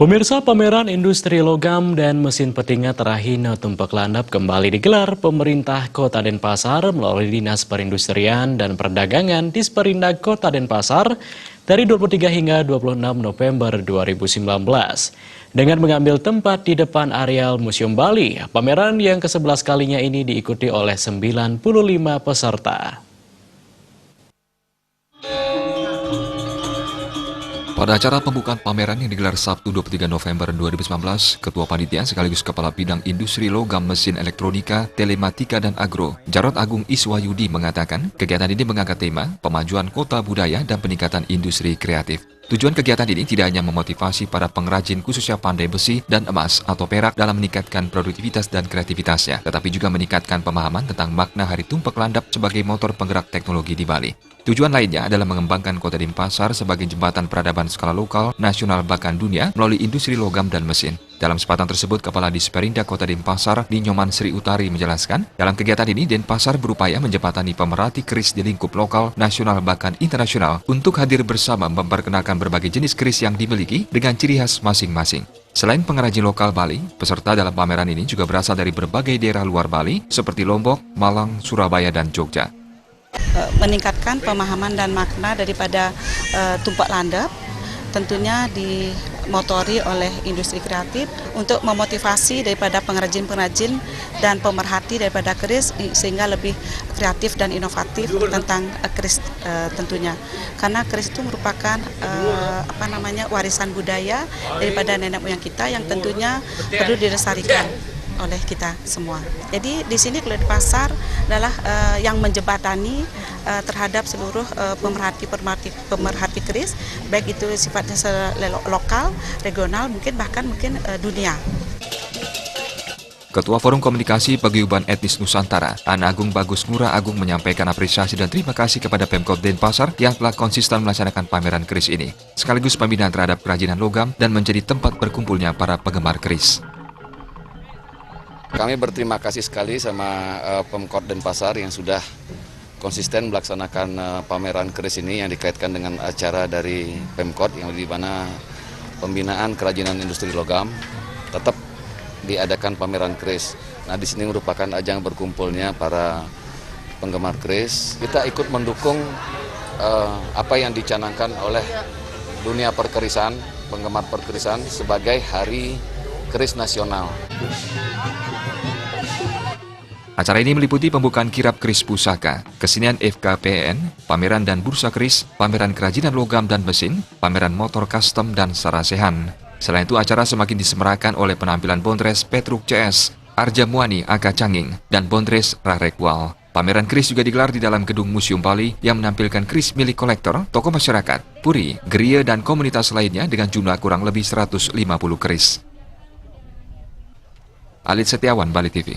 Pemirsa, pameran industri logam dan mesin petinga Terahina Tumpak Landap kembali digelar pemerintah Kota Denpasar melalui Dinas Perindustrian dan Perdagangan Disperindak Kota Denpasar dari 23 hingga 26 November 2019. Dengan mengambil tempat di depan areal Museum Bali, pameran yang ke-11 kalinya ini diikuti oleh 95 peserta. Pada acara pembukaan pameran yang digelar Sabtu 23 November 2019, Ketua Panitia sekaligus Kepala Bidang Industri Logam Mesin Elektronika, Telematika dan Agro, Jarod Agung Iswayudi mengatakan, kegiatan ini mengangkat tema pemajuan kota budaya dan peningkatan industri kreatif. Tujuan kegiatan ini tidak hanya memotivasi para pengrajin khususnya pandai besi dan emas atau perak dalam meningkatkan produktivitas dan kreativitasnya, tetapi juga meningkatkan pemahaman tentang makna Hari Tumpak Landap sebagai motor penggerak teknologi di Bali. Tujuan lainnya adalah mengembangkan Kota Denpasar sebagai jembatan peradaban skala lokal, nasional bahkan dunia melalui industri logam dan mesin. Dalam kesempatan tersebut, Kepala Disperindak Kota Denpasar, Ninyoman Sri Utari menjelaskan, dalam kegiatan ini Denpasar berupaya menjembatani pemerhati keris di lingkup lokal, nasional bahkan internasional untuk hadir bersama memperkenalkan berbagai jenis keris yang dimiliki dengan ciri khas masing-masing. Selain pengrajin lokal Bali, peserta dalam pameran ini juga berasal dari berbagai daerah luar Bali seperti Lombok, Malang, Surabaya, dan Jogja. Meningkatkan pemahaman dan makna daripada Tumpak Landap, tentunya dimotori oleh industri kreatif untuk memotivasi daripada pengrajin-pengrajin dan pemerhati daripada keris sehingga lebih kreatif dan inovatif tentang keris tentunya. Karena keris itu merupakan warisan budaya daripada nenek moyang kita yang tentunya perlu dilestarikan oleh kita semua. Jadi di sini kalau di pasar adalah yang menjembatani terhadap seluruh pemerhati keris, baik itu sifatnya lokal, regional, bahkan dunia. Ketua Forum Komunikasi Paguyuban Etnis Nusantara, Ana Agung Bagus Ngurah Agung menyampaikan apresiasi dan terima kasih kepada Pemkot Denpasar yang telah konsisten melaksanakan pameran keris ini, sekaligus pembinaan terhadap kerajinan logam dan menjadi tempat berkumpulnya para penggemar keris. Kami berterima kasih sekali sama Pemkot Denpasar yang sudah konsisten melaksanakan pameran keris ini yang dikaitkan dengan acara dari Pemkot yang di mana pembinaan kerajinan industri logam tetap diadakan pameran keris. Nah, di sini merupakan ajang berkumpulnya para penggemar keris. Kita ikut mendukung apa yang dicanangkan oleh dunia perkerisan, penggemar perkerisan sebagai Hari Keris Nasional. Acara ini meliputi pembukaan kirab keris pusaka, kesenian FKPN, pameran dan bursa keris, pameran kerajinan logam dan mesin, pameran motor custom dan sarasehan. Selain itu, acara semakin disemarakan oleh penampilan Bondres Petruk CS, Arja Muani Aka Canging, dan Bondres Rarekwal. Pameran keris juga digelar di dalam gedung Museum Bali yang menampilkan keris milik kolektor, tokoh masyarakat, puri, geria, dan komunitas lainnya dengan jumlah kurang lebih 150 keris. Alit Setiawan, Bali TV.